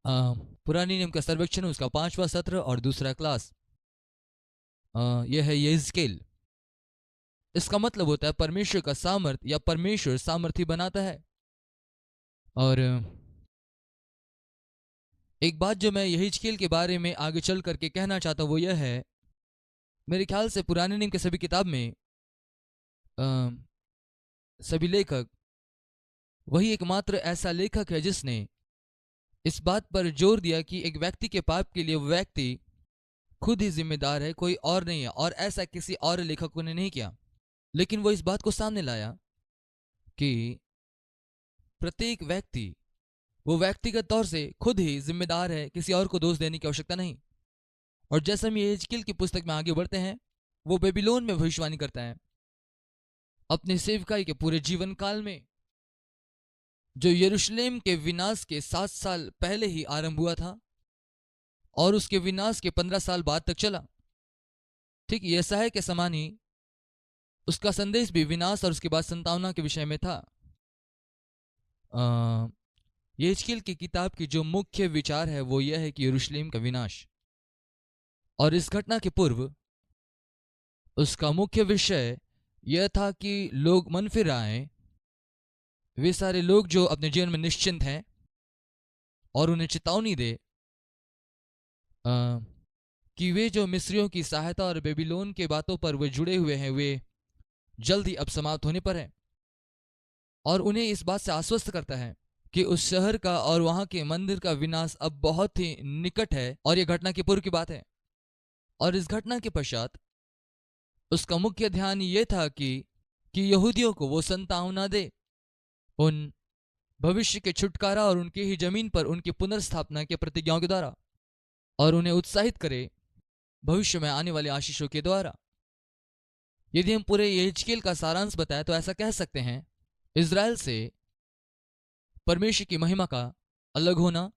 पुरानी नियम का सर्वेक्षण, उसका 5वां सत्र और दूसरा क्लास। यह है यहेजकेल। इसका मतलब होता है परमेश्वर का सामर्थ या परमेश्वर सामर्थी बनाता है। और एक बात जो मैं यहेजकेल के बारे में आगे चल करके कहना चाहता हूँ वो यह है, मेरे ख्याल से पुराने नियम के सभी किताब में अ, सभी लेखक, वही एकमात्र ऐसा लेखक है जिसने इस बात पर जोर दिया कि एक व्यक्ति के पाप के लिए वो व्यक्ति खुद ही जिम्मेदार है, कोई और नहीं है, और ऐसा किसी और लेखकों ने नहीं किया। लेकिन वो इस बात को सामने लाया कि प्रत्येक व्यक्ति वो व्यक्तिगत तौर से खुद ही जिम्मेदार है, किसी और को दोष देने की आवश्यकता नहीं। और जैसे हम यहेजकेल की पुस्तक में आगे बढ़ते हैं, वो बेबीलोन में भविष्यवाणी करता है अपने सेवकाई के पूरे जीवन काल में, जो यरूशलेम के विनाश के 7 साल पहले ही आरंभ हुआ था और उसके विनाश के 15 साल बाद तक चला। ठीक यशायाह के समान ही उसका संदेश भी विनाश और उसके बाद संतावना के विषय में था। यहेजकेल की किताब की जो मुख्य विचार है वो यह है कि यरूशलेम का विनाश, और इस घटना के पूर्व उसका मुख्य विषय यह था कि लोग मन फिर आए, वे सारे लोग जो अपने जीवन में निश्चिंत हैं, और उन्हें चेतावनी दे कि वे जो मिस्रियों की सहायता और बेबीलोन के बातों पर वे जुड़े हुए हैं, वे जल्द ही अब समाप्त होने पर हैं। और उन्हें इस बात से आश्वस्त करता है कि उस शहर का और वहां के मंदिर का विनाश अब बहुत ही निकट है, और यह घटना के पूर्व की बात है। और इस घटना के पश्चात उसका मुख्य ध्यान ये था कि यहूदियों को वो संतावना दे उन भविष्य के छुटकारा और उनकी ही जमीन पर उनकी पुनर्स्थापना के प्रतिज्ञाओं के द्वारा, और उन्हें उत्साहित करे भविष्य में आने वाले आशीषों के द्वारा। यदि हम पूरे यहेजकेल का सारांश बताएं तो ऐसा कह सकते हैं, इज़राइल से परमेश्वर की महिमा का अलग होना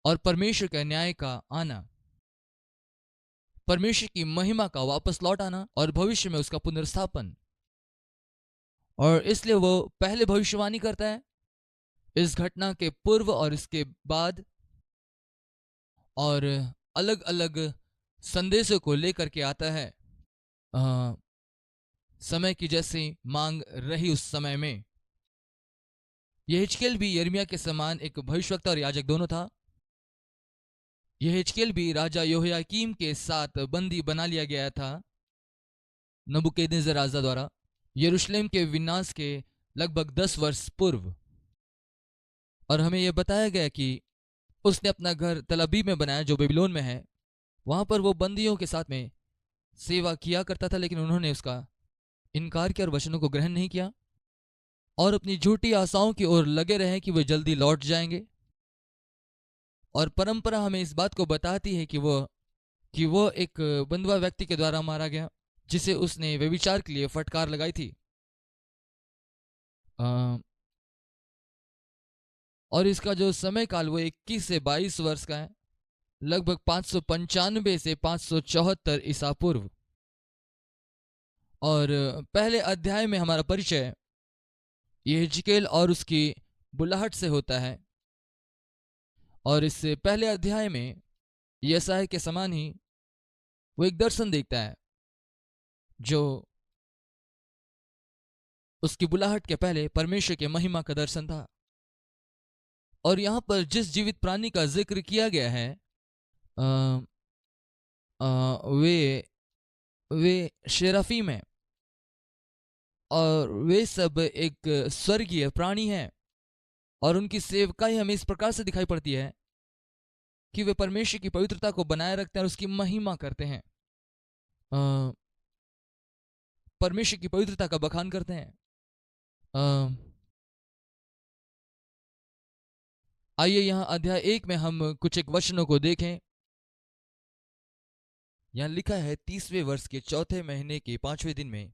और परमेश्वर के न्याय का आना, परमेश्वर की महिमा का वापस लौट आना और भविष्य में उसका पुनर्स्थापन। और इसलिए वो पहले भविष्यवाणी करता है इस घटना के पूर्व और इसके बाद, और अलग अलग संदेशों को लेकर के आता है समय की जैसी मांग रही उस समय में। यहेजकेल भी यिर्मयाह के समान एक भविष्यवक्ता और याजक दोनों था। यहेजकेल भी राजा यहोयाकीम के साथ बंदी बना लिया गया था नबूकदनेस्सर राजा द्वारा, यरूशलेम के विनाश के लगभग 10 वर्ष पूर्व। और हमें यह बताया गया कि उसने अपना घर तलबी में बनाया जो बेबीलोन में है। वहां पर वो बंदियों के साथ में सेवा किया करता था, लेकिन उन्होंने उसका इनकार किया और वचनों को ग्रहण नहीं किया, और अपनी झूठी आशाओं की ओर लगे रहे कि वे जल्दी लौट जाएंगे। और परंपरा हमें इस बात को बताती है कि वो एक बंधुआ व्यक्ति के द्वारा मारा गया, जिसे उसने व्यभिचार के लिए फटकार लगाई थी। और इसका जो समय काल वो 21 से 22 वर्ष का है, लगभग 595 से 574 ईसा पूर्व। और पहले अध्याय में हमारा परिचय यहेजकेल और उसकी बुलाहट से होता है। और इस पहले अध्याय में यशायाह के समान ही वो एक दर्शन देखता है जो उसकी बुलाहट के पहले परमेश्वर के महिमा का दर्शन था। और यहाँ पर जिस जीवित प्राणी का जिक्र किया गया है आ, वे वे शेराफीम है, और वे सब एक स्वर्गीय प्राणी हैं, और उनकी सेवकाई हमें इस प्रकार से दिखाई पड़ती है कि वे परमेश्वर की पवित्रता को बनाए रखते हैं और उसकी महिमा करते हैं, परमेश्वर की पवित्रता का बखान करते हैं। आइए यहाँ अध्याय 1 में हम कुछ एक वचनों को देखें। यहाँ लिखा है, 30वें वर्ष के चौथे महीने के 5वें दिन में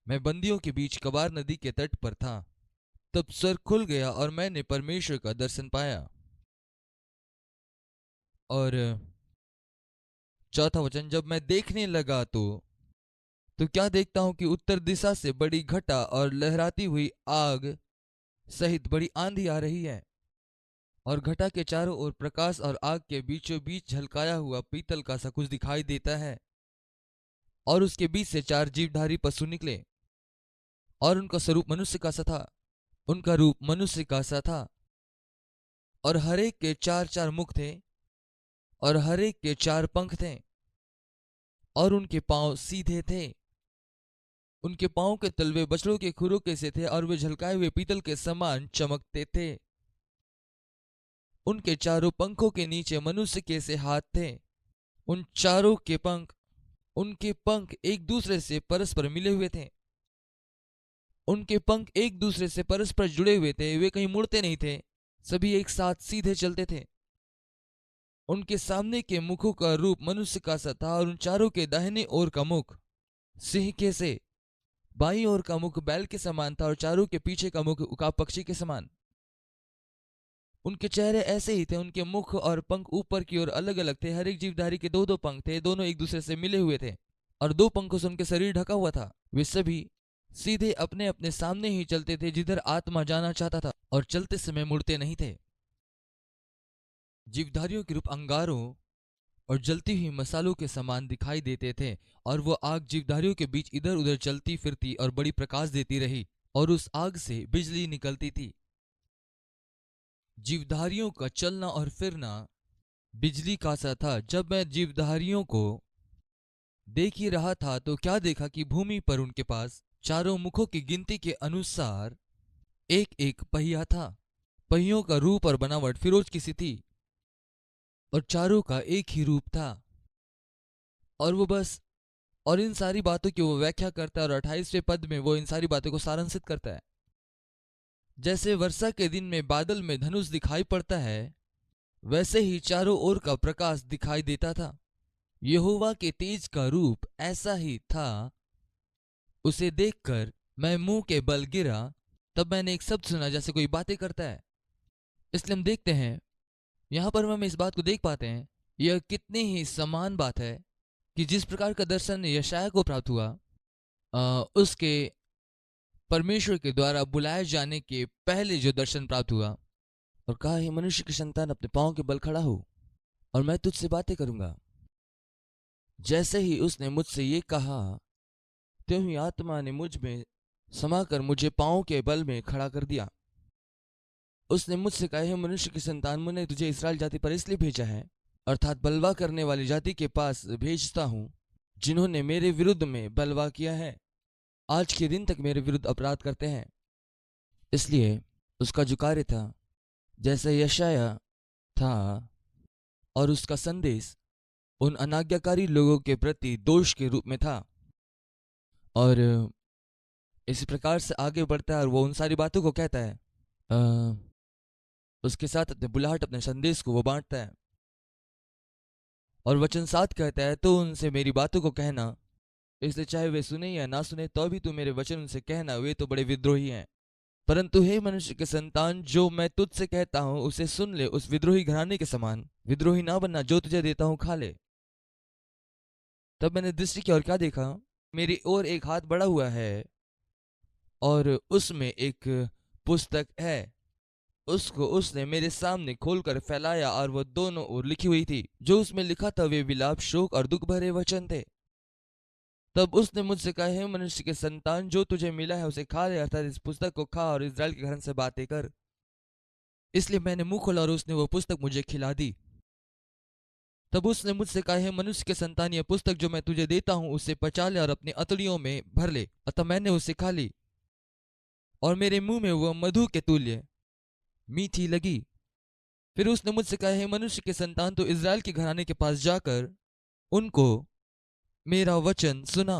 मैं बंदियों के बीच कबार नदी के तट पर था, तब स्वर्ग खुल गया और मैंने परमेश्वर का दर्शन पाया। और चौथा वचन, जब मैं देखने लगा तो क्या देखता हूं कि उत्तर दिशा से बड़ी घटा और लहराती हुई आग सहित बड़ी आंधी आ रही है, और घटा के चारों ओर प्रकाश और आग के बीचों बीच झलकाया हुआ पीतल का सा कुछ दिखाई देता है। और उसके बीच से 4 जीवधारी पशु निकले और उनका स्वरूप मनुष्य का सा था। उनका रूप मनुष्य का सा था और हर एक के 4-4 मुख थे और हर एक के 4 पंख थे और उनके पांव सीधे थे। उनके पांव के तलवे बछड़ों के खुरों के से थे और वे झलकाए हुए पीतल के समान चमकते थे। उनके चारों पंखों के नीचे मनुष्य के से हाथ थे। उन चारों के पंख, उनके पंख एक दूसरे से परस्पर मिले हुए थे। उनके पंख एक दूसरे से परस्पर जुड़े हुए थे, वे कहीं मुड़ते नहीं थे, सभी एक साथ सीधे चलते थे। उनके सामने के मुखों का रूप मनुष्य का सा था और उन चारों के दाहिने ओर का मुख सिंह के से, बाईं ओर का मुख बैल के समान था और चारों के पीछे का मुख उकाब पक्षी के समान। उनके चेहरे ऐसे ही थे, उनके मुख और पंख ऊपर की ओर अलग अलग थे। हर एक जीवधारी के 2-2 पंख थे, दोनों एक दूसरे से मिले हुए थे और 2 पंखों से उनके शरीर ढका हुआ था। वे सभी सीधे अपने अपने सामने ही चलते थे जिधर आत्मा जाना चाहता था और चलते समय मुड़ते नहीं थे। जीवधारियों के रूप अंगारों और जलती हुई मसालों के समान दिखाई देते थे और वो आग जीवधारियों के बीच इधर उधर चलती फिरती और बड़ी प्रकाश देती रही और उस आग से बिजली निकलती थी। जीवधारियों का चलना और फिरना बिजली का सा था। जब मैं जीवधारियों को देख ही रहा था तो क्या देखा कि भूमि पर उनके पास चारों मुखों की गिनती के अनुसार एक एक पहिया था। पहियों का रूप और बनावट फिरोज की सी थी और चारों का एक ही रूप था। और वो बस और इन सारी बातों की वो व्याख्या करता है और 28वें पद में वो इन सारी बातों को सारांशित करता है। जैसे वर्षा के दिन में बादल में धनुष दिखाई पड़ता है, वैसे ही चारों ओर का प्रकाश दिखाई देता था। यहोवा के तेज का रूप ऐसा ही था। उसे देखकर मैं मुंह के बल गिरा। तब मैंने एक शब्द सुना जैसे कोई बातें करता है। इसलिए हम देखते हैं, यहां पर हम इस बात को देख पाते हैं, यह कितनी ही समान बात है कि जिस प्रकार का दर्शन यशायाह को प्राप्त हुआ, उसके परमेश्वर के द्वारा बुलाए जाने के पहले जो दर्शन प्राप्त हुआ और कहा, हे मनुष्य की संतान, अपने पांव के बल खड़ा हो और मैं तुझसे बातें करूंगा। जैसे ही उसने मुझसे ये कहा, त्यों ही आत्मा ने मुझ में समाकर मुझे पांव के बल में खड़ा कर दिया। उसने मुझसे कहा, हे मनुष्य की संतान, मैंने तुझे इस्राएल जाति पर इसलिए भेजा है, अर्थात बलवा करने वाली जाति के पास भेजता हूं, जिन्होंने मेरे विरुद्ध में बलवा किया है, आज के दिन तक मेरे विरुद्ध अपराध करते हैं। इसलिए उसका जो कार्य था, जैसे यशायाह था, और उसका संदेश उन अनाज्ञाकारी लोगों के प्रति दोष के रूप में था। और इसी प्रकार से आगे बढ़ता है और वो उन सारी बातों को कहता है। उसके साथ अपने बुलाहट, अपने संदेश को वो बांटता है और वचन 7 कहता है, तो उनसे मेरी बातों को कहना, इसलिए चाहे वे सुने या ना सुने तो भी तू मेरे वचन उनसे कहना, वे तो बड़े विद्रोही हैं। परंतु हे मनुष्य के संतान, जो मैं तुझसे कहता हूं उसे सुन ले, उस विद्रोही घराने के समान विद्रोही ना बनना, जो तुझे देता हूं खा ले। तब मैंने दृष्टि की और क्या देखा, मेरी ओर एक हाथ बढ़ा हुआ है और उसमें एक पुस्तक है। उसको उसने मेरे सामने खोलकर फैलाया और वह दोनों ओर लिखी हुई थी। जो उसमें लिखा था वे विलाप, शोक और दुख भरे वचन थे। तब उसने मुझसे कहा, हे मनुष्य के संतान, जो तुझे मिला है उसे खा ले, अर्थात इस पुस्तक को खा और इस्राएल के घराने से बातें कर। इसलिए मैंने मुंह खोला और उसने वो पुस्तक मुझे खिला दी। तब उसने मुझसे कहा, हे मनुष्य के संतान, यह पुस्तक जो मैं तुझे देता हूं उसे पचा ले और अपनी अतड़ियों में भर ले। अतः मैंने उसे खा ली और मेरे मुंह में वह मधु के तुल्य मीठी लगी। फिर उसने मुझसे कहा, हे मनुष्य के संतान, तो इस्राएल के घराने के पास जाकर उनको मेरा वचन सुना,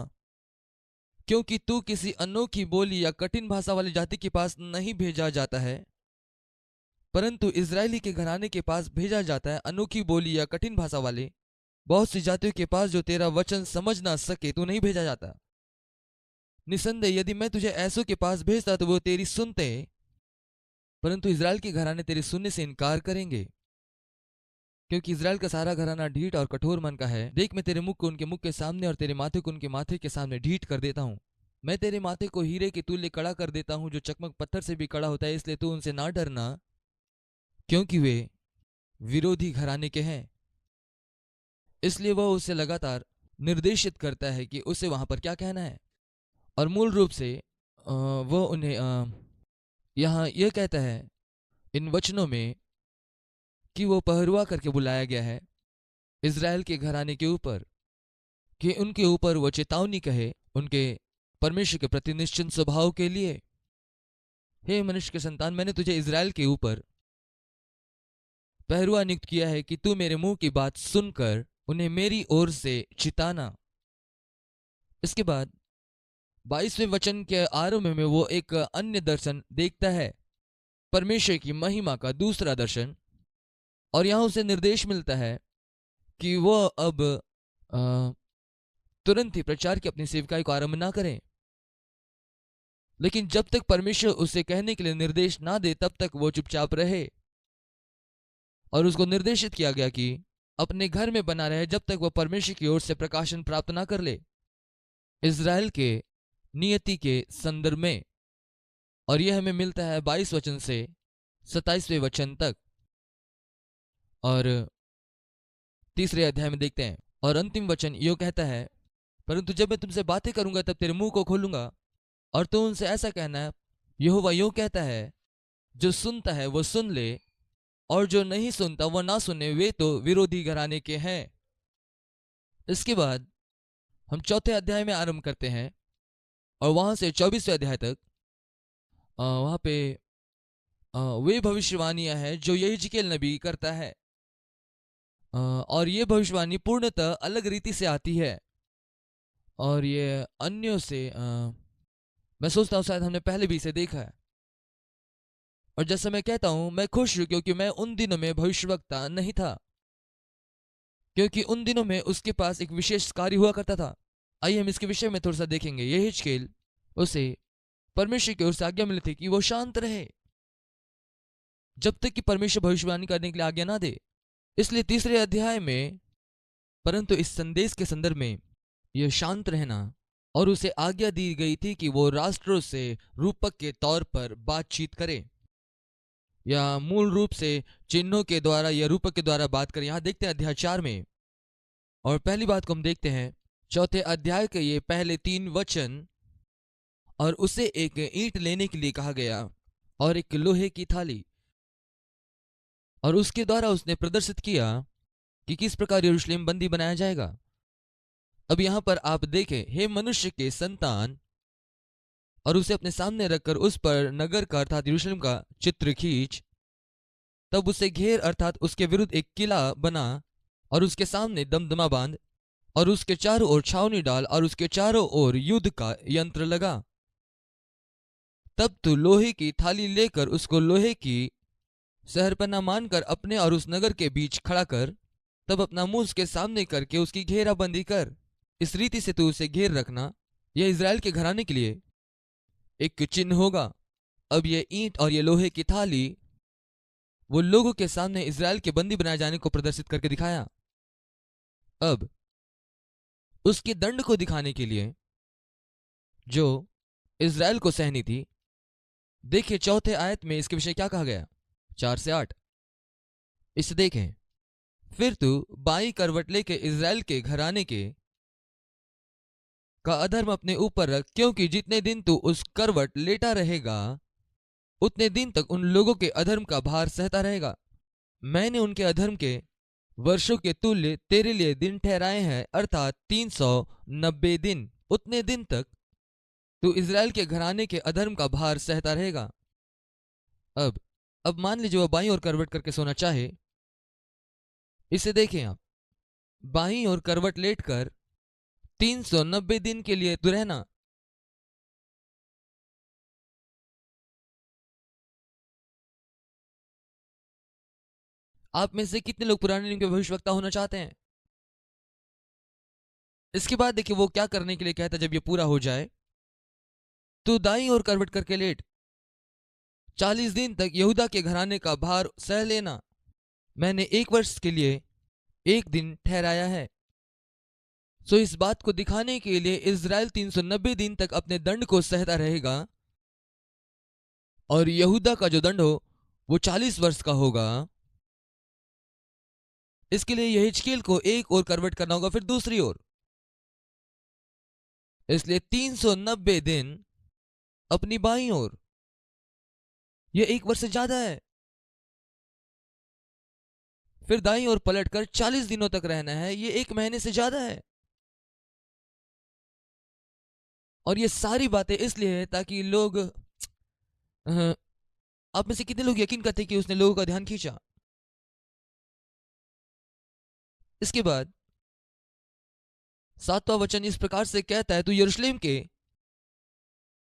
क्योंकि तू किसी अनोखी बोली या कठिन भाषा वाली जाति के पास नहीं भेजा जाता है, परंतु इजरायली के घराने के पास भेजा जाता है। अनोखी बोली या कठिन भाषा वाले बहुत सी जातियों के पास जो तेरा वचन समझ ना सके तू नहीं भेजा जाता। निसंदेह यदि मैं तुझे ऐसों के पास भेजता तो वो तेरी सुनते, परंतु इजराइल के घराने तेरे सुनने से इनकार करेंगे, क्योंकि इजराइल का सारा घराना ढीठ और कठोर मन का है। देख, मैं तेरे मुख को उनके मुख के सामने और तेरे माथे को उनके माथे के सामने ढीठ कर देता हूँ। मैं तेरे माथे को हीरे के तुल्य कड़ा कर देता हूँ, जो चकमक पत्थर से भी कड़ा होता है। इसलिए तू उनसे ना डरना, क्योंकि वे विरोधी घराने के हैं, इसलिए वह उसे लगातार निर्देशित करता है कि उसे वहां पर क्या कहना है। और मूल रूप से वह उन्हें यहाँ यह कहता है इन वचनों में कि वो पहरुआ करके बुलाया गया है इज़राइल के घराने के ऊपर, कि उनके ऊपर वो चेतावनी कहे उनके परमेश्वर के प्रति निश्चिंत स्वभाव के लिए। हे मनुष्य के संतान, मैंने तुझे इज़राइल के ऊपर पहरुआ नियुक्त किया है कि तू मेरे मुंह की बात सुनकर उन्हें मेरी ओर से चिताना। इसके बाद 22वें वचन के आरंभ में वो एक अन्य दर्शन देखता है, परमेश्वर की महिमा का दूसरा दर्शन। और यहां उसे निर्देश मिलता है कि वह अब तुरंत ही प्रचार की अपनी सेवकाई को आरंभ ना करें, लेकिन जब तक परमेश्वर उसे कहने के लिए निर्देश ना दे तब तक वो चुपचाप रहे। और उसको निर्देशित किया गया कि अपने घर में बना रहे जब तक वह परमेश्वर की ओर से प्रकाशन प्राप्त ना कर ले, इज़राइल के नियति के संदर्भ में। और यह हमें मिलता है 22 वचन से 27वें वचन तक। और तीसरे अध्याय में देखते हैं, और अंतिम वचन यो कहता है, परंतु जब मैं तुमसे बातें करूंगा तब तेरे मुंह को खोलूंगा और तू उनसे ऐसा कहना है, यहोवा यूं कहता है, जो सुनता है वो सुन ले और जो नहीं सुनता वह ना सुने, वे तो विरोधी घराने के हैं। इसके बाद हम चौथे अध्याय में आरंभ करते हैं और वहां से 24वें अध्याय तक वहां पे वे भविष्यवाणियां हैं जो यहेजकेल नबी करता है। और ये भविष्यवाणी पूर्णतः अलग रीति से आती है और ये अन्यों से मैं सोचता हूँ शायद हमने पहले भी इसे देखा है। और जैसा मैं कहता हूं, मैं खुश हूं क्योंकि मैं उन दिनों में भविष्यवक्ता नहीं था, क्योंकि उन दिनों में उसके पास एक विशेष कार्य हुआ करता था। आइए हम इसके विषय में थोड़ा सा देखेंगे। यहेजकेल उसे परमेश्वर की ओर से आज्ञा मिली थी कि वो शांत रहे जब तक कि परमेश्वर भविष्यवाणी करने के लिए आज्ञा ना दे। इसलिए तीसरे अध्याय में, परंतु इस संदेश के संदर्भ में यह शांत रहना, और उसे आज्ञा दी गई थी कि वो राष्ट्रों से रूपक के तौर पर बातचीत करे, या मूल रूप से चिन्हों के द्वारा या रूपक के द्वारा बात करें। यहां देखते हैं अध्याय 4 में, और पहली बात को हम देखते हैं चौथे अध्याय के ये पहले 3 वचन। और उसे एक ईंट लेने के लिए कहा गया और एक लोहे की थाली, और उसके द्वारा उसने प्रदर्शित किया कि किस प्रकार यरूशलेम बंदी बनाया जाएगा। अब यहां पर आप देखें, हे मनुष्य के संतान, और उसे अपने सामने रखकर उस पर नगर का अर्थात यरूशलेम का चित्र खींच, तब उसे घेर अर्थात उसके विरुद्ध एक किला बना और उसके सामने दमदमा बांध और उसके चारों ओर छावनी डाल और उसके चारों ओर युद्ध का यंत्र लगा। तब तू लोहे की थाली लेकर उसको लोहे की सहरपना मानकर अपने और उस नगर के बीच खड़ा कर, तब अपना मुंह उसके सामने करके उसकी घेराबंदी कर। इस रीति से तू उसे घेर रखना। यह इज़राइल के घराने के लिए एक चिन्ह होगा। अब ये ईंट और ये लोहे की थाली वो लोगों के सामने इज़राइल के बंदी बनाए जाने को प्रदर्शित करके दिखाया। अब उसके दंड को दिखाने के लिए जो इज़राइल को सहनी थी, देखिए चौथे आयत में इसके विषय क्या कहा गया, 4 से 8। इसे देखें, फिर तू बाई करवट लेके इज़राइल के घराने के का अधर्म अपने ऊपर रख, क्योंकि जितने दिन तू उस करवट लेटा रहेगा उतने दिन तक उन लोगों के अधर्म का भार सहता रहेगा। मैंने उनके अधर्म के वर्षों के तुल्य तेरे लिए दिन ठहराए हैं, अर्थात 390 दिन। उतने दिन तक तू इज़राइल के घराने के अधर्म का भार सहता रहेगा। अब मान लीजिए वह बाईं ओर करवट करके सोना चाहे। इसे देखें आप, बाईं ओर करवट लेटकर 390 दिन के लिए तू रहना। आप में से कितने लोग पुराने नियम के भविष्यवक्ता होना चाहते हैं? इसके बाद देखिए वो क्या करने के लिए कहता है। जब ये पूरा हो जाए तो दाईं ओर करवट करके लेट, 40 दिन तक यहूदा के घराने का भार सह लेना। मैंने 1 वर्ष के लिए 1 दिन ठहराया है। सो इस बात को दिखाने के लिए इज़राइल 390 दिन तक अपने दंड को सहता रहेगा, और यहूदा का जो दंड हो वो 40 वर्ष का होगा। इसके लिए यहेजकेल को एक ओर करवट करना होगा, फिर दूसरी ओर। इसलिए 390 दिन अपनी बाईं ओर, यह 1 वर्ष से ज्यादा है। फिर दाईं ओर पलटकर 40 दिनों तक रहना है, यह 1 महीने से ज्यादा है। और ये सारी बातें इसलिए है ताकि लोग आप में से कितने लोग यकीन करते कि उसने लोगों का ध्यान खींचा। इसके बाद 7वां वचन इस प्रकार से कहता है, तू यरूशलेम के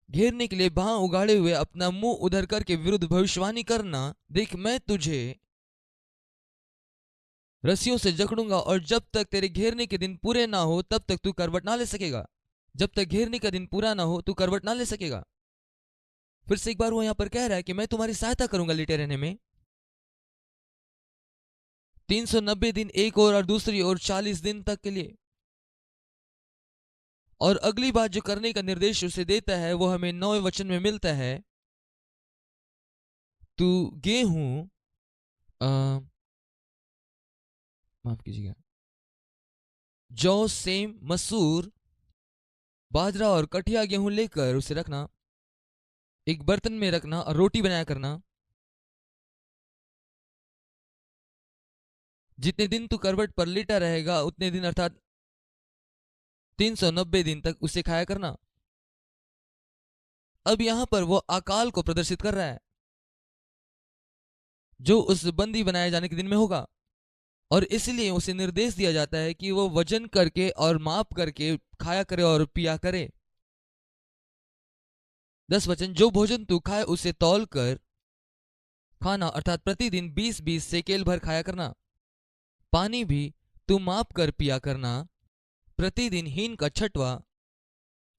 घेरने के लिए बाह उगाड़े हुए अपना मुंह उधर करके विरुद्ध भविष्यवाणी करना। देख, मैं तुझे रस्सियों से जकड़ूंगा और जब तक तेरे घेरने के दिन पूरे ना हो तब तक तू करवट ना ले सकेगा। जब तक घेरने का दिन पूरा ना हो तू करवट ना ले सकेगा। फिर से एक बार वो यहां पर कह रहा है कि मैं तुम्हारी सहायता करूंगा लेटे रहने में। 390 दिन एक और दूसरी ओर 40 दिन तक के लिए। और अगली बात जो करने का निर्देश उसे देता है वो हमें 9वें वचन में मिलता है। तू गेहूं माफ कीजिएगा, जौ, सेम, मसूर, बाजरा और कठिया गेहूं लेकर उसे रखना, एक बर्तन में रखना और रोटी बनाया करना। जितने दिन तू करवट पर लेटा रहेगा उतने दिन अर्थात 390 दिन तक उसे खाया करना। अब यहां पर वो अकाल को प्रदर्शित कर रहा है जो उस बंदी बनाए जाने के दिन में होगा। और इसलिए उसे निर्देश दिया जाता है कि वो वजन करके और माप करके खाया करे और पिया करे। 10 वचन, जो भोजन तू खाए उसे तौल कर खाना, अर्थात प्रतिदिन 20-20 सेकेल भर खाया करना। पानी भी तू माप कर पिया करना, प्रतिदिन हीन का 6वां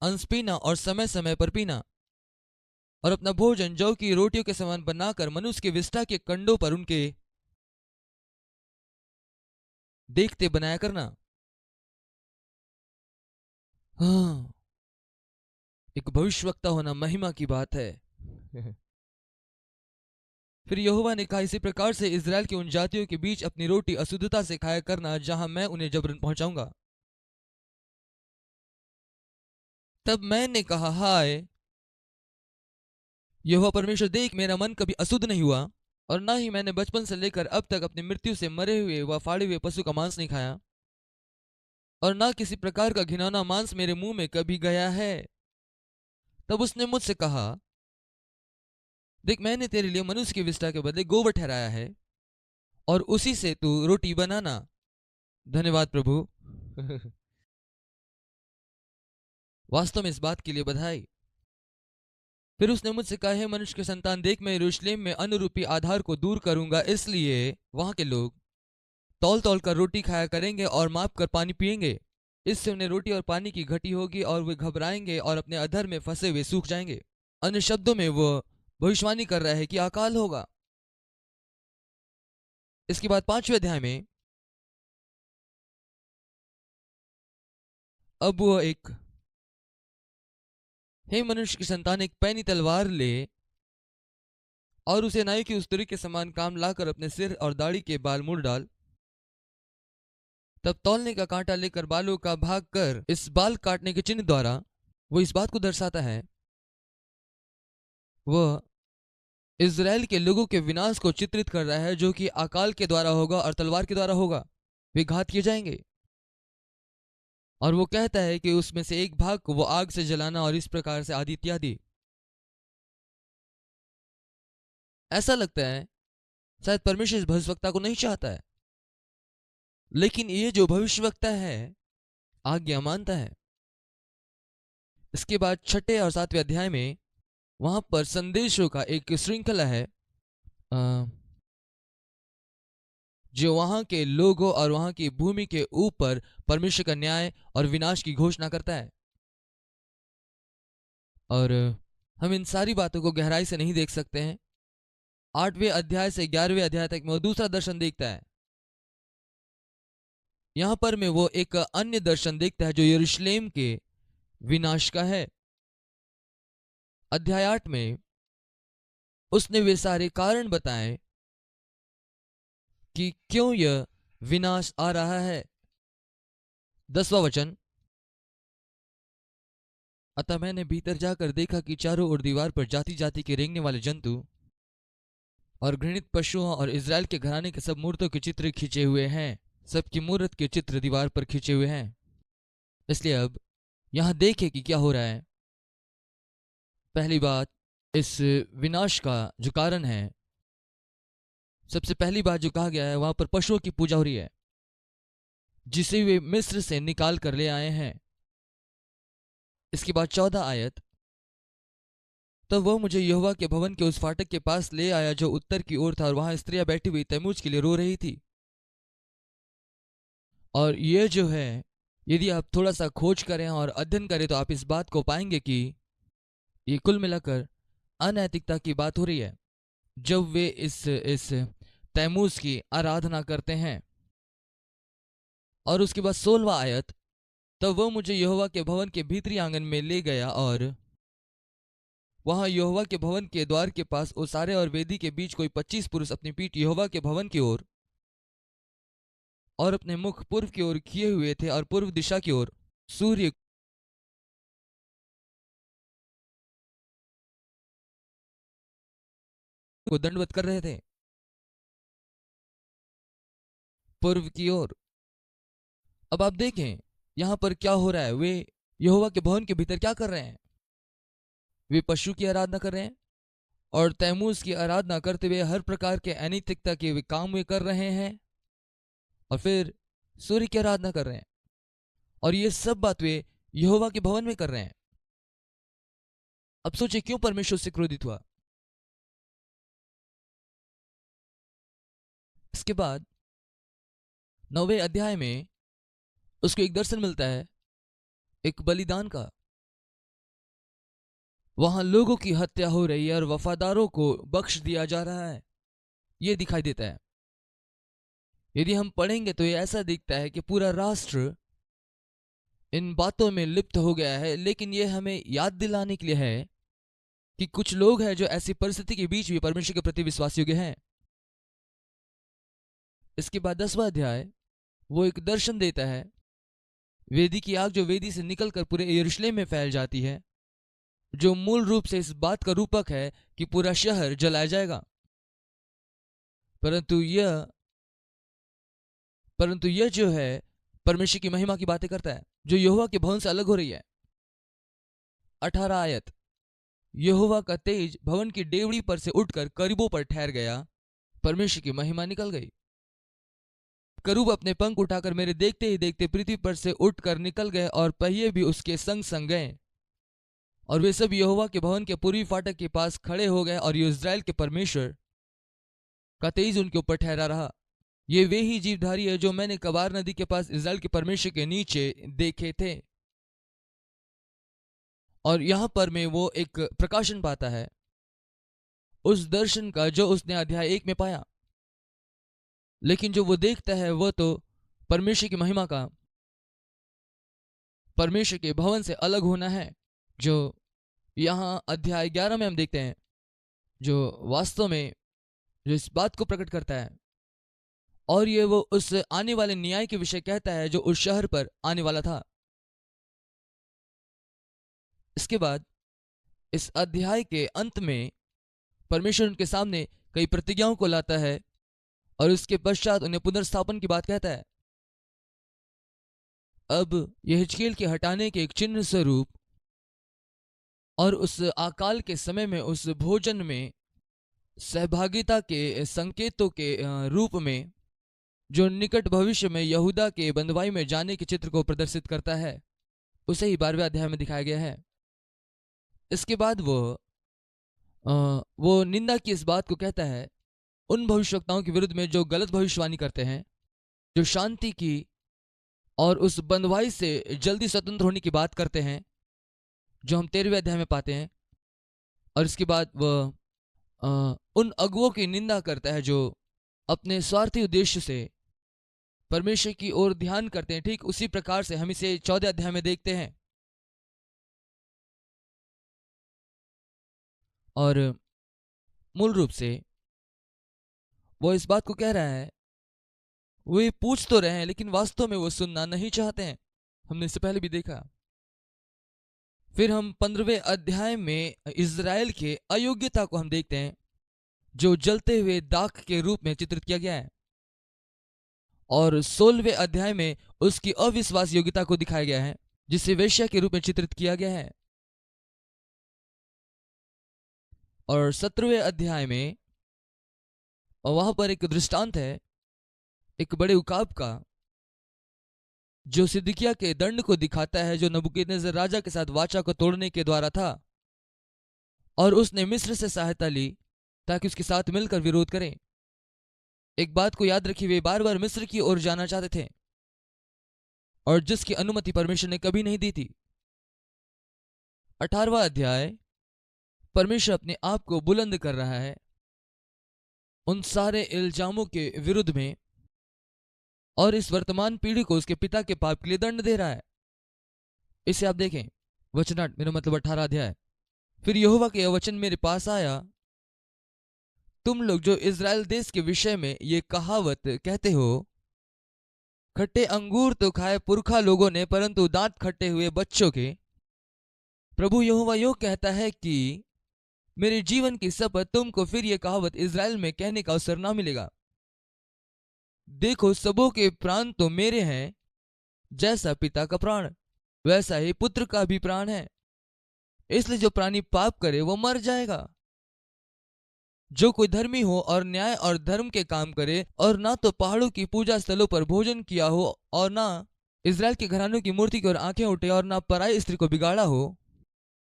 अंश पीना और समय समय पर पीना। और अपना भोजन जौ की रोटियों के समान बनाकर मनुष्य के विष्ठा के कंडों पर उनके देखते बनाया करना। हाँ, एक भविष्यवक्ता होना महिमा की बात है। फिर यहोवा ने कहा, इसी प्रकार से इजराइल की उन जातियों के बीच अपनी रोटी अशुद्धता से खाया करना जहां मैं उन्हें जबरन पहुंचाऊंगा। तब मैंने कहा, हाय यहोवा परमेश्वर, देख, मेरा मन कभी अशुद्ध नहीं हुआ और ना ही मैंने बचपन से लेकर अब तक अपनी मृत्यु से मरे हुए व फाड़े हुए पशु का मांस नहीं खाया, और ना किसी प्रकार का घिनौना मांस मेरे मुंह में कभी गया है। तब उसने मुझसे कहा, देख, मैंने तेरे लिए मनुष्य की विष्ठा के बदले गोबर ठहराया है और उसी से तू रोटी बनाना। धन्यवाद प्रभु। वास्तव में इस बात के लिए बधाई। फिर उसने मुझसे कहा, है मनुष्य के संतान, देख, मैं यरूशलेम में अन्न रूपी आधार को दूर करूंगा, इसलिए वहां के लोग तौल तौल कर रोटी खाया करेंगे और माप कर पानी पिएंगे। इससे उन्हें रोटी और पानी की घटी होगी और वे घबराएंगे और अपने अधर में फंसे हुए सूख जाएंगे। अन्य शब्दों में वो भविष्यवाणी कर रहा है कि अकाल होगा। इसके बाद 5वें अध्याय में अब वो एक, हे मनुष्य की संतान, एक पैनी तलवार ले और उसे नाई की उस्तरी के समान काम लाकर अपने सिर और दाढ़ी के बाल मुड़ डाल। तब तौलने का कांटा लेकर बालों का भाग कर इस बाल काटने के चिन्ह द्वारा वो इस बात को दर्शाता है, वह इज़राइल के लोगों के विनाश को चित्रित कर रहा है जो कि अकाल के द्वारा होगा और तलवार के द्वारा होगा। वे घात किए जाएंगे। और वो कहता है कि उसमें से एक भाग को वो आग से जलाना और इस प्रकार से आदि इत्यादि। ऐसा लगता है शायद परमेश्वर इस भविष्यवक्ता को नहीं चाहता है, लेकिन ये जो भविष्यवक्ता है आज्ञा मानता है। इसके बाद 6 और 7वें अध्याय में वहां पर संदेशों का एक श्रृंखला है जो वहां के लोगों और वहां की भूमि के ऊपर परमेश्वर का न्याय और विनाश की घोषणा करता है। और हम इन सारी बातों को गहराई से नहीं देख सकते हैं। 8वें अध्याय से 11वें अध्याय तक में वो दूसरा दर्शन देखता है। यहां पर में वो एक अन्य दर्शन देखता है जो यरूशलेम के विनाश का है। अध्याय 8 में उसने वे सारे कारण बताए कि क्यों यह विनाश आ रहा है। 10वां वचन, अतः मैंने भीतर जाकर देखा कि चारों ओर दीवार पर जाति जाति के रेंगने वाले जंतु और घृणित पशुओं और इज़राइल के घराने के सब मूर्तों के चित्र खींचे हुए हैं। सबकी मूर्त के चित्र दीवार पर खींचे हुए हैं। इसलिए अब यहां देखें कि क्या हो रहा है। पहली बात, इस विनाश का जो कारण है, सबसे पहली बात जो कहा गया है, वहां पर पशुओं की पूजा हो रही है जिसे वे मिस्र से निकाल कर ले आए हैं। इसके बाद 14 आयत, तब वह मुझे यहोवा के भवन के उस फाटक के पास ले आया जो उत्तर की ओर था, और वहां स्त्रियां बैठी हुई तैमूज के लिए रो रही थी। और यह जो है, यदि आप थोड़ा सा खोज करें और अध्ययन करें तो आप इस बात को पाएंगे कि ये कुल मिलाकर अनैतिकता की बात हो रही है जब वे इस तैमूज की आराधना करते हैं। और उसके बाद 16वां आयत, तब वह मुझे यहोवा के भवन के भीतरी आंगन में ले गया, और वहां यहोवा के भवन के द्वार के पास ओसारे और वेदी के बीच कोई 25 पुरुष अपनी पीठ यहोवा के भवन की ओर और अपने मुख पूर्व की ओर किए हुए थे, और पूर्व दिशा की ओर सूर्य को दंडवत कर रहे थे। पूर्व की ओर। अब आप देखें यहां पर क्या हो रहा है। वे यहोवा के भवन के भीतर क्या कर रहे हैं? वे पशु की आराधना कर रहे हैं और तैमूज की आराधना करते हुए हर प्रकार के अनैतिकता के वे काम वे कर रहे हैं, और फिर सूर्य की आराधना कर रहे हैं, और ये सब बात वे यहोवा के भवन में कर रहे हैं। अब सोचिए क्यों परमेश्वर से क्रोधित हुआ। इसके बाद 9वें अध्याय में उसको एक दर्शन मिलता है, एक बलिदान का। वहां लोगों की हत्या हो रही है और वफादारों को बख्श दिया जा रहा है, यह दिखाई देता है। यदि हम पढ़ेंगे तो ये ऐसा दिखता है कि पूरा राष्ट्र इन बातों में लिप्त हो गया है, लेकिन यह हमें याद दिलाने के लिए है कि कुछ लोग हैं जो ऐसी परिस्थिति के बीच भी परमेश्वर के प्रति विश्वास योग्य हैं। इसके बाद 10वां अध्याय वो एक दर्शन देता है, वेदी की आग जो वेदी से निकलकर पूरे यरूशलेम में फैल जाती है, जो मूल रूप से इस बात का रूपक है कि पूरा शहर जलाया जाएगा। परंतु यह जो है परमेश्वर की महिमा की बातें करता है जो यहोवा के भवन से अलग हो रही है। 18 आयत, यहोवा का तेज भवन की डेवड़ी पर से उठकर करीबों पर ठहर गया, परमेश्वर की महिमा निकल गई। करूब अपने पंख उठाकर मेरे देखते ही देखते पृथ्वी पर से उठकर निकल गए, और पहिए भी उसके संग संग गए, और वे सब यहोवा के भवन के पूर्वी फाटक के पास खड़े हो गए, और इस्राएल के परमेश्वर का तेज उनके ऊपर ठहरा रहा। ये वे ही जीवधारी है जो मैंने कबार नदी के पास इस्राएल के परमेश्वर के नीचे देखे थे। और यहां पर में वो एक प्रकाशन पाता है उस दर्शन का जो उसने अध्याय 1 में पाया, लेकिन जो वो देखता है वह तो परमेश्वर की महिमा का, परमेश्वर के भवन से अलग होना है, जो यहाँ अध्याय 11 में हम देखते हैं, जो वास्तव में जो इस बात को प्रकट करता है। और ये वो उस आने वाले न्याय के विषय कहता है जो उस शहर पर आने वाला था। इसके बाद इस अध्याय के अंत में परमेश्वर उनके सामने कई प्रतिज्ञाओं को लाता है, और उसके पश्चात उन्हें पुनर्स्थापन की बात कहता है। अब यहेजकेल के हटाने के एक चिन्ह स्वरूप और उस अकाल के समय में उस भोजन में सहभागिता के संकेतों के रूप में जो निकट भविष्य में यहूदा के बंधुआई में जाने के चित्र को प्रदर्शित करता है, उसे ही 12वें अध्याय में दिखाया गया है। इसके बाद वो निंदा की इस बात को कहता है उन भविष्यवक्ताओं के विरुद्ध में जो गलत भविष्यवाणी करते हैं, जो शांति की और उस बंधुआई से जल्दी स्वतंत्र होने की बात करते हैं, जो हम 13वें अध्याय में पाते हैं। और इसके बाद वह उन अगुओं की निंदा करता है जो अपने स्वार्थी उद्देश्य से परमेश्वर की ओर ध्यान करते हैं। ठीक उसी प्रकार से हम इसे 14 अध्याय में देखते हैं। और मूल रूप से वो इस बात को कह रहा है, वो ये पूछ तो रहे हैं लेकिन वास्तव में वो सुनना नहीं चाहते हैं। हमने इससे पहले भी देखा। फिर हम 15वें अध्याय में इज़राइल के अयोग्यता को हम देखते हैं, जो जलते हुए दाख के रूप में चित्रित किया गया है। और 16वें अध्याय में उसकी अविश्वास योग्यता को दिखाया गया है, जिसे वेश्या के रूप में चित्रित किया गया है। और 17वें अध्याय में वहां पर एक दृष्टांत है एक बड़े उकाब का, जो सिदकिय्याह के दंड को दिखाता है, जो नबूकदनेस्सर राजा के साथ वाचा को तोड़ने के द्वारा था, और उसने मिस्र से सहायता ली ताकि उसके साथ मिलकर विरोध करें। एक बात को याद रखिए, वे बार बार मिस्र की ओर जाना चाहते थे, और जिसकी अनुमति परमेश्वर ने कभी नहीं दी थी। 18वां अध्याय, परमेश्वर अपने आप को बुलंद कर रहा है उन सारे इल्जामों के विरुद्ध में, और इस वर्तमान पीढ़ी को उसके पिता के पाप के लिए दंड दे रहा है। इसे आप देखें, वचन 8, मेरा मतलब 18 अध्याय। फिर यहोवा के यह वचन मेरे पास आया, तुम लोग जो इज़राइल देश के विषय में ये कहावत कहते हो, खट्टे अंगूर तो खाए पुरखा लोगों ने, परंतु दांत खट्टे हुए बच्चों के, प्रभु यहोवा यो कहता है कि मेरे जीवन की शपथ, तुमको फिर ये कहावत इज़राइल में कहने का अवसर ना मिलेगा। देखो, सबों के प्राण तो मेरे हैं, जैसा पिता का प्राण वैसा ही पुत्र का भी प्राण है। इसलिए जो प्राणी पाप करे वो मर जाएगा। जो कोई धर्मी हो और न्याय और धर्म के काम करे, और ना तो पहाड़ों की पूजा स्थलों पर भोजन किया हो, और ना इज़राइल के घरानों की मूर्ति की ओर आंखें उठे, और ना पराई स्त्री को बिगाड़ा हो,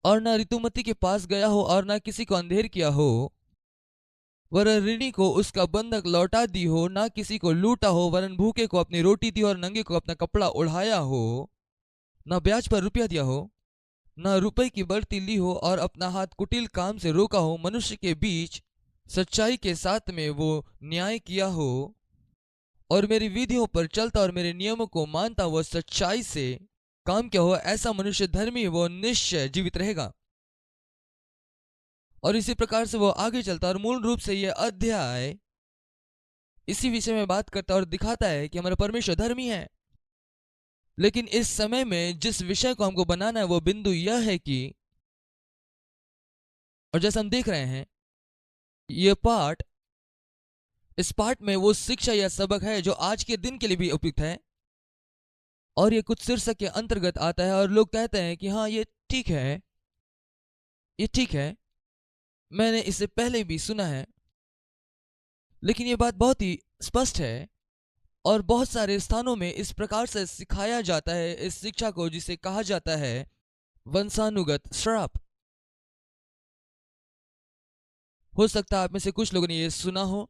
और ना ऋतुमती के पास गया हो, और ना किसी को अंधेर किया हो, वरन ऋणी को उसका बंधक लौटा दी हो, ना किसी को लूटा हो, वरन भूखे को अपनी रोटी दी और नंगे को अपना कपड़ा उड़ाया हो, ना ब्याज पर रुपया दिया हो, ना रुपए की बढ़ती ली हो, और अपना हाथ कुटिल काम से रोका हो, मनुष्य के बीच सच्चाई के साथ में वो न्याय किया हो, और मेरी विधियों पर चलता और मेरे नियमों को मानता वो सच्चाई से काम किया हो, ऐसा मनुष्य धर्मी वो निश्चय जीवित रहेगा। और इसी प्रकार से वो आगे चलता, और मूल रूप से यह अध्याय इसी विषय में बात करता और दिखाता है कि हमारा परमेश्वर धर्मी है। लेकिन इस समय में जिस विषय को हमको बनाना है वो बिंदु यह है कि, और जैसा हम देख रहे हैं, यह पाठ, इस पाठ में वो शिक्षा या सबक है जो आज के दिन के लिए भी उपयुक्त है, और ये कुछ शीर्षक के अंतर्गत आता है, और लोग कहते हैं कि हाँ ये ठीक है, ये ठीक है, मैंने इसे पहले भी सुना है। लेकिन ये बात बहुत ही स्पष्ट है, और बहुत सारे स्थानों में इस प्रकार से सिखाया जाता है इस शिक्षा को, जिसे कहा जाता है वंशानुगत श्राप। हो सकता है आप में से कुछ लोगों ने ये सुना हो,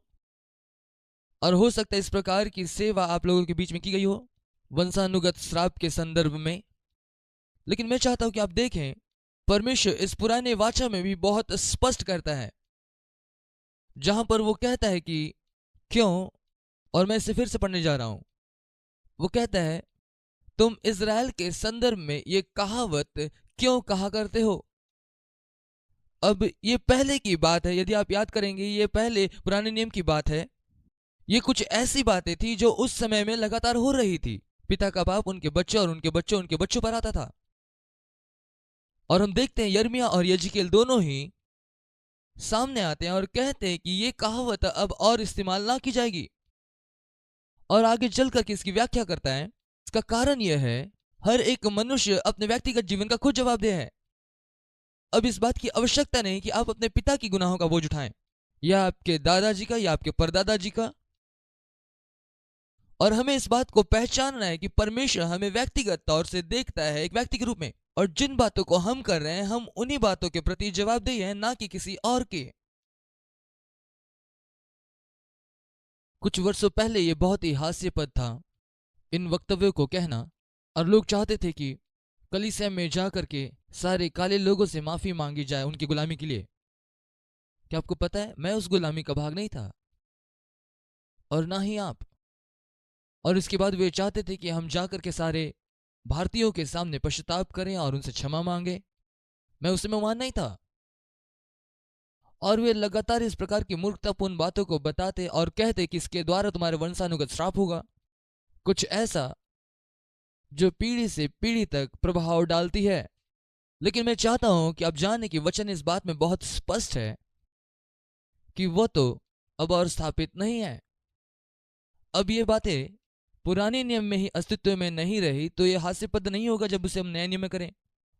और हो सकता है इस प्रकार की सेवा आप लोगों के बीच में की गई हो वंशानुगत श्राप के संदर्भ में। लेकिन मैं चाहता हूं कि आप देखें, परमेश्वर इस पुराने वाचा में भी बहुत स्पष्ट करता है, जहां पर वो कहता है कि क्यों, और मैं इसे फिर से पढ़ने जा रहा हूं। वो कहता है, तुम इज़राइल के संदर्भ में ये कहावत क्यों कहा करते हो। अब ये पहले की बात है, यदि आप याद करेंगे, ये पहले पुराने नियम की बात है। ये कुछ ऐसी बातें थी जो उस समय में लगातार हो रही थी। पिता का पाप उनके बच्चे और उनके बच्चों उनके बच्चों पर आता था। और हम देखते हैं यिर्मयाह और यिजकीएल दोनों ही सामने आते हैं और कहते हैं कि ये कहावत अब और इस्तेमाल ना की जाएगी। और आगे चलकर के इसकी व्याख्या करता है, इसका कारण यह है, हर एक मनुष्य अपने व्यक्तिगत जीवन का खुद जवाबदेह है। अब इस बात की आवश्यकता नहीं कि आप अपने पिता की गुनाहों का बोझ उठाएं, या आपके दादाजी का, या आपके परदादाजी का। और हमें इस बात को पहचानना है कि परमेश्वर हमें व्यक्तिगत तौर से देखता है, एक व्यक्ति के रूप में, और जिन बातों को हम कर रहे हैं, हम उन्हीं बातों के प्रति जवाबदेह हैं, ना कि किसी और के। कुछ वर्षों पहले यह बहुत ही हास्यास्पद था, इन वक्तव्यों को कहना, और लोग चाहते थे कि कलीसिया में जाकर के सारे काले लोगों से माफी मांगी जाए उनकी गुलामी के लिए। क्या आपको पता है, मैं उस गुलामी का भाग नहीं था, और ना ही आप। और इसके बाद वे चाहते थे कि हम जाकर के सारे भारतीयों के सामने पश्चाताप करें और उनसे क्षमा मांगे। मैं उस समय वहां नहीं था। और वे लगातार इस प्रकार की मूर्खतापूर्ण बातों को बताते और कहते कि इसके द्वारा तुम्हारे वंशानुगत श्राप होगा, कुछ ऐसा जो पीढ़ी से पीढ़ी तक प्रभाव डालती है। लेकिन मैं चाहता हूं कि आप जाने कि वचन इस बात में बहुत स्पष्ट है कि वो तो अब और स्थापित नहीं है। अब ये बातें पुराने नियम में ही अस्तित्व में नहीं रही तो ये हास्यास्पद नहीं होगा जब उसे हम नए नियम में करें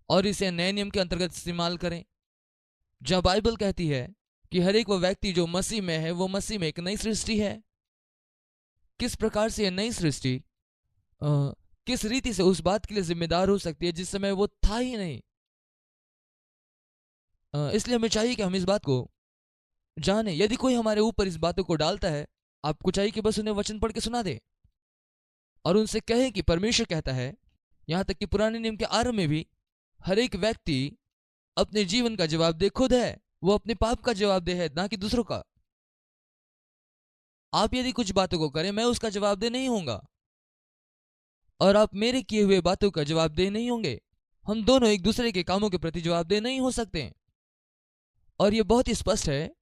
और इसे नए नियम के अंतर्गत इस्तेमाल करें। जब बाइबल कहती है कि हर एक वो व्यक्ति जो मसीह में है वो मसीह में एक नई सृष्टि है, किस प्रकार से यह नई सृष्टि किस रीति से उस बात के लिए जिम्मेदार हो सकती है जिस समय वो था ही नहीं। इसलिए हमें चाहिए कि हम इस बात को जाने। यदि कोई हमारे ऊपर इस बातों को डालता है, आपको चाहिए कि बस उन्हें वचन पढ़ के सुना दे और उनसे कहे कि परमेश्वर कहता है। यहां तक कि पुराने नियम के आरंभ में भी हर एक व्यक्ति अपने जीवन का जवाब दे खुद है, वो अपने पाप का जवाब दे है, ना कि दूसरों का। आप यदि कुछ बातों को करें, मैं उसका जवाब दे नहीं होऊंगा और आप मेरे किए हुए बातों का जवाब दे नहीं होंगे। हम दोनों एक दूसरे के कामों के प्रति जवाब दे नहीं हो सकते और ये बहुत ही स्पष्ट है।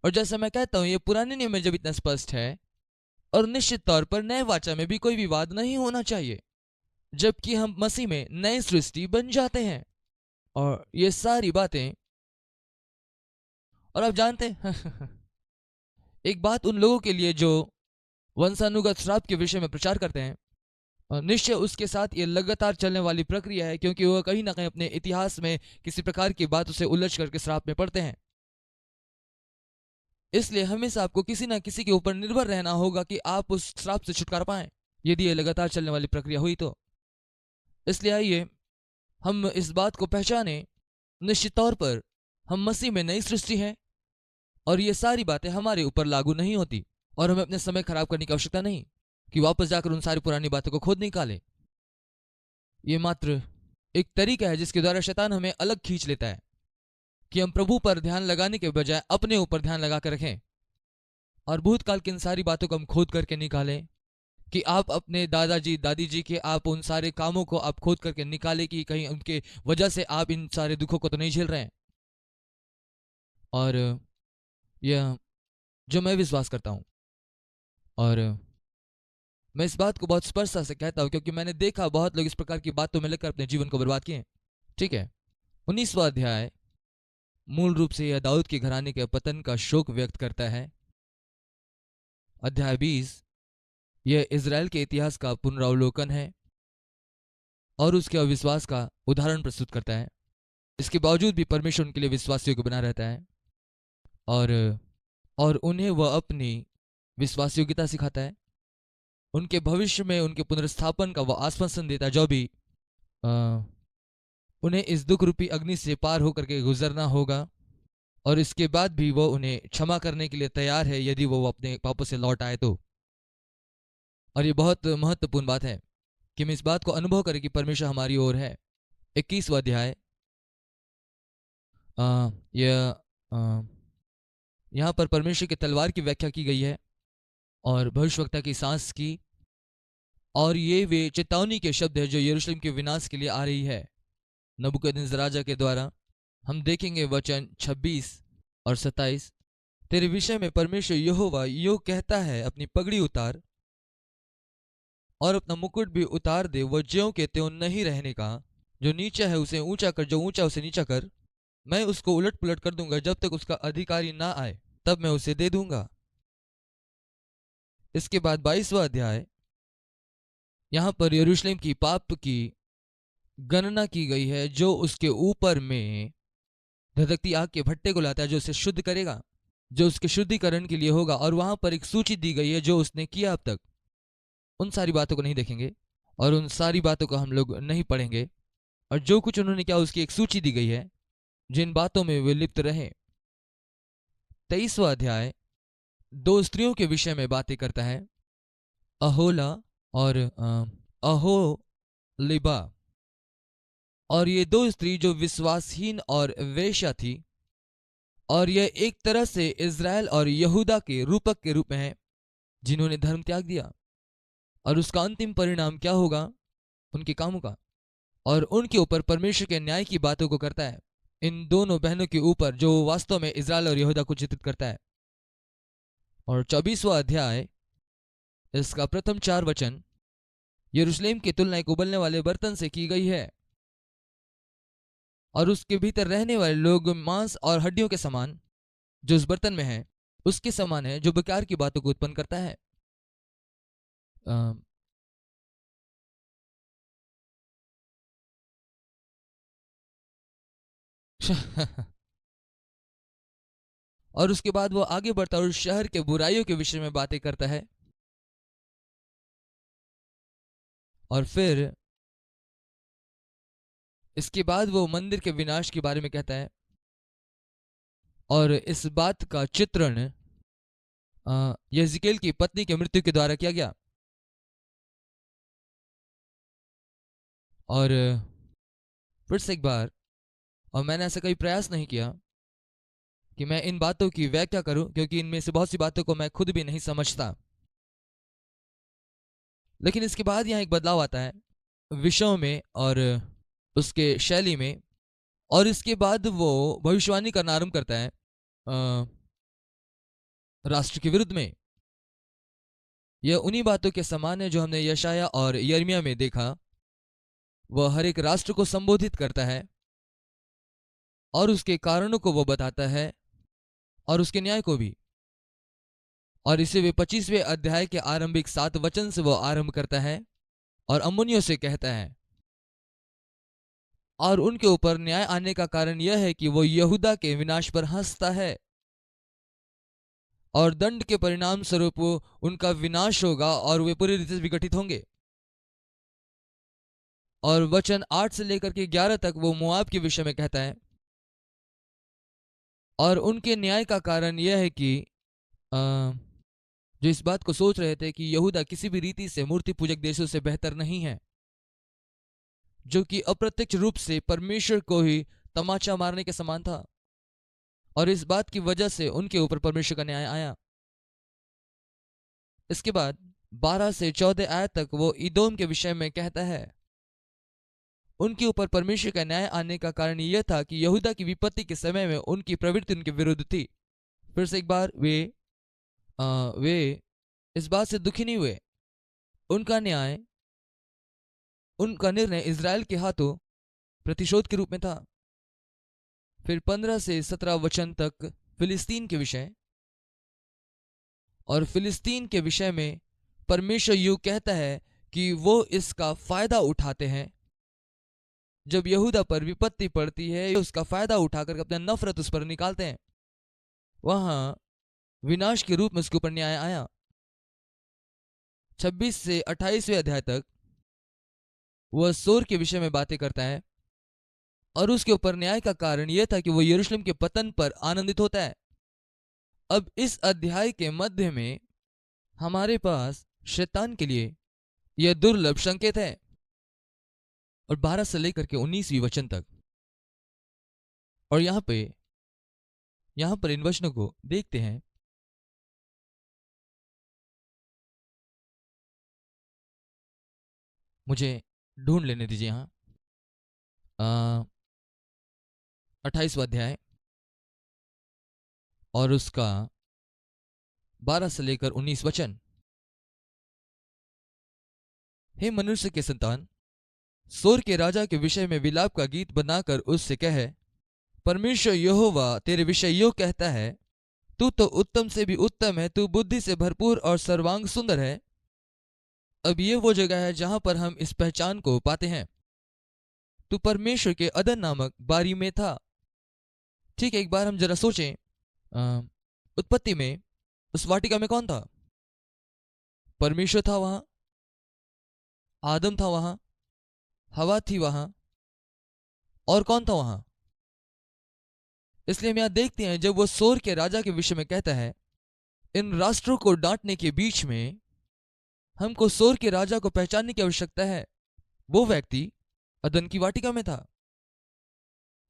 और जैसा मैं कहता हूं, ये पुराने नियम में जब इतना स्पष्ट है और निश्चित तौर पर नए वाचा में भी कोई विवाद नहीं होना चाहिए, जबकि हम मसीह में नए सृष्टि बन जाते हैं और ये सारी बातें। और आप जानते हैं एक बात उन लोगों के लिए जो वंशानुगत श्राप के विषय में प्रचार करते हैं, और निश्चय उसके साथ ये लगातार चलने वाली प्रक्रिया है, क्योंकि वह कहीं ना कहीं अपने इतिहास में किसी प्रकार की बात उसे उलझ करके श्राप में पड़ते हैं। इसलिए हमेशा आपको किसी ना किसी के ऊपर निर्भर रहना होगा कि आप उस श्राप से छुटकारा पाएं, यदि ये लगातार चलने वाली प्रक्रिया हुई तो। इसलिए आइए हम इस बात को पहचाने, निश्चित तौर पर हम मसीह में नई सृष्टि हैं और ये सारी बातें हमारे ऊपर लागू नहीं होती और हमें अपने समय खराब करने की आवश्यकता नहीं कि वापस जाकर उन सारी पुरानी बातों को खोद निकालें। ये मात्र एक तरीका है जिसके द्वारा शैतान हमें अलग खींच लेता है कि हम प्रभु पर ध्यान लगाने के बजाय अपने ऊपर ध्यान लगा कर रखें और भूतकाल की इन सारी बातों को हम खोद करके निकालें कि आप अपने दादाजी दादी जी के आप उन सारे कामों को आप खोद करके निकालें कि कहीं उनके वजह से आप इन सारे दुखों को तो नहीं झेल रहे हैं। और यह जो मैं विश्वास करता हूं और मैं इस बात को बहुत स्पष्टता से कहता हूं क्योंकि मैंने देखा बहुत लोग इस प्रकार की बातों में लेकर अपने जीवन को बर्बाद किए। ठीक है, 19वां अध्याय मूल रूप से यह दाऊद के घराने के पतन का शोक व्यक्त करता है। अध्याय 20 यह इज़राइल के इतिहास का पुनरावलोकन है और उसके अविश्वास का उदाहरण प्रस्तुत करता है। इसके बावजूद भी परमेश्वर उनके लिए विश्वासियों को बना रहता है और उन्हें वह अपनी विश्वास योग्यता सिखाता है। उनके भविष्य में उनके पुनर्स्थापन का वह आश्वासन देता है जो भी उन्हें इस दुख रूपी अग्नि से पार होकर के गुजरना होगा और इसके बाद भी वो उन्हें क्षमा करने के लिए तैयार है यदि वो अपने पापों से लौट आए तो। और ये बहुत महत्वपूर्ण बात है कि हम इस बात को अनुभव करें कि परमेश्वर हमारी ओर है। 21वां अध्याय यहाँ पर परमेश्वर की तलवार की व्याख्या की गई है और भविष्यवक्ता की सांस की, और ये वे चेतावनी के शब्द है जो यरूशलेम के विनाश के लिए आ रही है नबूकदनेस्सर राजा के द्वारा। हम देखेंगे वचन 26 और 27। तेरे विषय में परमेश्वर यहोवा यूं कहता है, अपनी पगड़ी उतार और अपना मुकुट भी उतार दे, वह ज्यों के त्यों नहीं रहने का। जो नीचा है उसे ऊंचा कर, जो ऊंचा उसे नीचा कर। मैं उसको उलट पुलट कर दूंगा, जब तक उसका अधिकारी ना आए तब मैं उसे दे दूंगा। इसके बाद 22वां अध्याय, यहां पर यरूशलेम की पाप की गणना की गई है जो उसके ऊपर में धधकती आग के भट्टे को लाता है, जो उसे शुद्ध करेगा, जो उसके शुद्धिकरण के लिए होगा। और वहां पर एक सूची दी गई है जो उसने किया अब तक। उन सारी बातों को नहीं देखेंगे और उन सारी बातों को हम लोग नहीं पढ़ेंगे, और जो कुछ उन्होंने किया उसकी एक सूची दी गई है जिन बातों में वे लिप्त रहे। 23वां अध्याय दो स्त्रियों के विषय में बातें करता है, अहोला और अहोलिबा। और ये दो स्त्री जो विश्वासहीन और वेश्या थी, और यह एक तरह से इज़राइल और यहूदा के रूपक के रूप में है जिन्होंने धर्म त्याग दिया, और उसका अंतिम परिणाम क्या होगा उनके कामों का, और उनके ऊपर परमेश्वर के न्याय की बातों को करता है। इन दोनों बहनों के ऊपर जो वास्तव में इज़राइल और यहूदा को चित्रित करता है। और 24वां अध्याय, इसका प्रथम 4 वचन, यरूशलेम की तुलना एक उबलने वाले बर्तन से की गई है और उसके भीतर रहने वाले लोग मांस और हड्डियों के समान, जो उस बर्तन में है उसके समान है, जो बेकार की बातों को उत्पन्न करता है। अम, और उसके बाद वो आगे बढ़ता है और उस शहर के बुराइयों के विषय में बातें करता है। और फिर इसके बाद वो मंदिर के विनाश के बारे में कहता है और इस बात का चित्रण यहेजकेल की पत्नी की मृत्यु के द्वारा किया गया। और फिर से एक बार, और मैंने ऐसा कभी प्रयास नहीं किया कि मैं इन बातों की व्याख्या करूं, क्योंकि इनमें से बहुत सी बातों को मैं खुद भी नहीं समझता। लेकिन इसके बाद यहाँ एक बदलाव आता है विषयों में और उसके शैली में, और इसके बाद वो भविष्यवाणी करना आरंभ करता है राष्ट्र के विरुद्ध में। यह उन्हीं बातों के समान है जो हमने यशाया और यिर्मयाह में देखा। वह हर एक राष्ट्र को संबोधित करता है और उसके कारणों को वो बताता है और उसके न्याय को भी। और इसे वे 25वें अध्याय के आरंभिक 7 वचन से वो आरंभ करता है और अम्मोनियों से कहता है, और उनके ऊपर न्याय आने का कारण यह है कि वो यहूदा के विनाश पर हंसता है और दंड के परिणाम स्वरूप उनका विनाश होगा और वे पूरी रीति से विघटित होंगे। और वचन 8 से लेकर के 11 तक वो मोआब के विषय में कहता है, और उनके न्याय का कारण यह है कि जो इस बात को सोच रहे थे कि यहूदा किसी भी रीति से मूर्ति पूजक देशों से बेहतर नहीं है, जो कि अप्रत्यक्ष रूप से परमेश्वर को ही तमाचा मारने के समान था, और इस बात की वजह से उनके ऊपर परमेश्वर का न्याय आया। इसके बाद 12 से 14 आयत तक वो इदोम के विषय में कहता है, उनके ऊपर परमेश्वर का न्याय आने का कारण यह था कि यहूदा की विपत्ति के समय में उनकी प्रवृत्ति उनके विरुद्ध थी। फिर से एक बार वे इस बात से दुखी नहीं हुए। उनका न्याय, उनका निर्णय इज़राइल के हाथों प्रतिशोध के रूप में था। फिर 15 से 17 वचन तक फिलिस्तीन के विषय, और फिलिस्तीन के विषय में परमेश्वर यूं कहता है कि वो इसका फायदा उठाते हैं। जब यहूदा पर विपत्ति पड़ती है उसका फायदा उठाकर अपना नफरत उस पर निकालते हैं। वहां विनाश के रूप में उसके ऊपर न्याय आया। 26 से 28वें अध्याय तक वह सोर के विषय में बातें करता है और उसके ऊपर न्याय का कारण यह था कि वह यरूशलेम के पतन पर आनंदित होता है। अब इस अध्याय के मध्य में हमारे पास शैतान के लिए यह दुर्लभ संकेत है। और 12 से लेकर के 19वीं वचन तक, और यहां पर इन वचनों को देखते हैं। मुझे ढूंढ लेने दीजिए। यहां 28वां अध्याय और उसका 12 से लेकर 19 वचन। हे मनुष्य के संतान, सोर के राजा के विषय में विलाप का गीत बनाकर उससे कहे, परमेश्वर यहोवा तेरे विषय यो कहता है, तू तो उत्तम से भी उत्तम है, तू बुद्धि से भरपूर और सर्वांग सुंदर है। अब ये वो जगह है जहां पर हम इस पहचान को पाते हैं, तू परमेश्वर के अदन नामक बारी में था। ठीक है, एक बार हम जरा सोचें, उत्पत्ति में उस वाटिका में कौन था? परमेश्वर था वहां, आदम था वहां, हवा थी वहां, और कौन था वहां? इसलिए हम यहां देखते हैं जब वो सोर के राजा के विषय में कहता है, इन राष्ट्रों को डांटने के बीच में हमको सोर के राजा को पहचानने की आवश्यकता है। वो व्यक्ति अदन की वाटिका में था,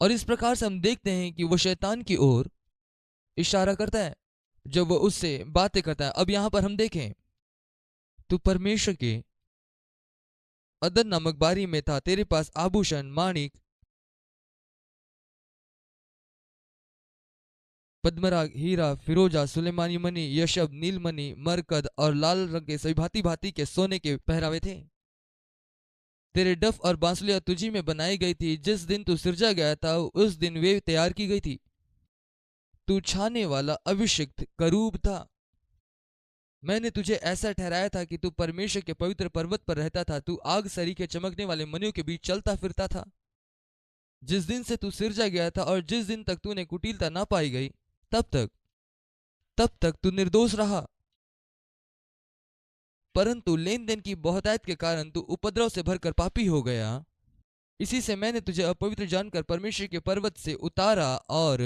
और इस प्रकार से हम देखते हैं कि वो शैतान की ओर इशारा करता है जब वो उससे बातें करता है। अब यहां पर हम देखें, तू परमेश्वर के अदन नामक बारी में था, तेरे पास आभूषण, माणिक पद्मराग, हीरा, फिरोजा, सुलेमानी मणि, यशब, नीलमणि, मरकद और लाल रंग के सभी भांति भांति के सोने के पहरावे थे। तेरे डफ और बांसुलियां तुझी में बनाई गई थी। जिस दिन तू सिरजा गया था उस दिन वे तैयार की गई थी। तू छाने वाला अभिषिक्त करूब था। मैंने तुझे ऐसा ठहराया था कि तू परमेश्वर के पवित्र पर्वत पर रहता था। तू आग सरीखे चमकने वाले मणियों के बीच चलता फिरता था। जिस दिन से तू सिरजा गया था और जिस दिन तक तूने कुटिलता ना पाई गई, तब तक तू निर्दोष रहा। परंतु लेन देन की बहुतायत के कारण तू उपद्रव से भरकर पापी हो गया। इसी से मैंने तुझे अपवित्र जानकर परमेश्वर के पर्वत से उतारा, और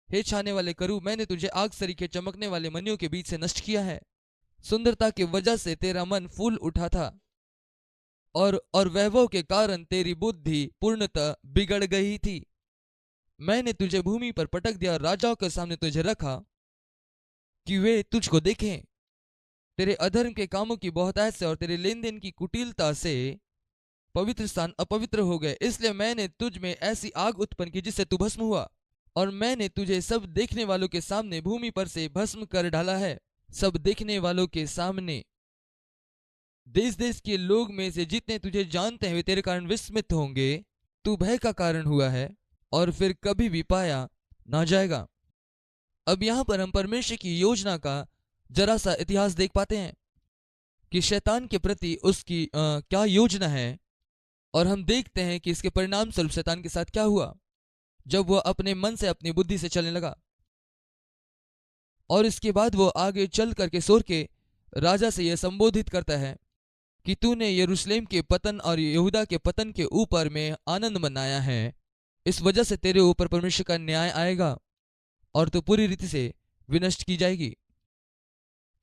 हे छाने वाले करूब, मैंने तुझे आग सरीखे चमकने वाले मणियों के बीच से नष्ट किया है। सुंदरता की वजह से तेरा मन फूल उठा था, और वैभव के कारण तेरी बुद्धि पूर्णतः बिगड़ गई थी। मैंने तुझे भूमि पर पटक दिया और राजाओं के सामने तुझे रखा कि वे तुझको देखें। तेरे अधर्म के कामों की बहुतायत से और तेरे लेन देन की कुटिलता से पवित्र स्थान अपवित्र हो गए। इसलिए मैंने तुझ में ऐसी आग उत्पन्न की जिससे तू भस्म हुआ, और मैंने तुझे सब देखने वालों के सामने भूमि पर से भस्म कर डाला है। सब देखने वालों के सामने देश देश के लोग में से जितने तुझे जानते हैं वे तेरे कारण विस्मित होंगे। तू भय का कारण हुआ है और फिर कभी भी पाया ना जाएगा। अब यहाँ पर हम परमेश्वर की योजना का जरा सा इतिहास देख पाते हैं कि शैतान के प्रति उसकी क्या योजना है, और हम देखते हैं कि इसके परिणाम स्वरूप शैतान के साथ क्या हुआ जब वह अपने मन से अपनी बुद्धि से चलने लगा। और इसके बाद वो आगे चल करके सोर के राजा से यह संबोधित करता है कि तूने यरूशलेम के पतन और यहूदा के पतन के ऊपर में आनंद मनाया है। इस वजह से तेरे ऊपर परमेश्वर का न्याय आएगा और तू पूरी रीति से विनष्ट की जाएगी।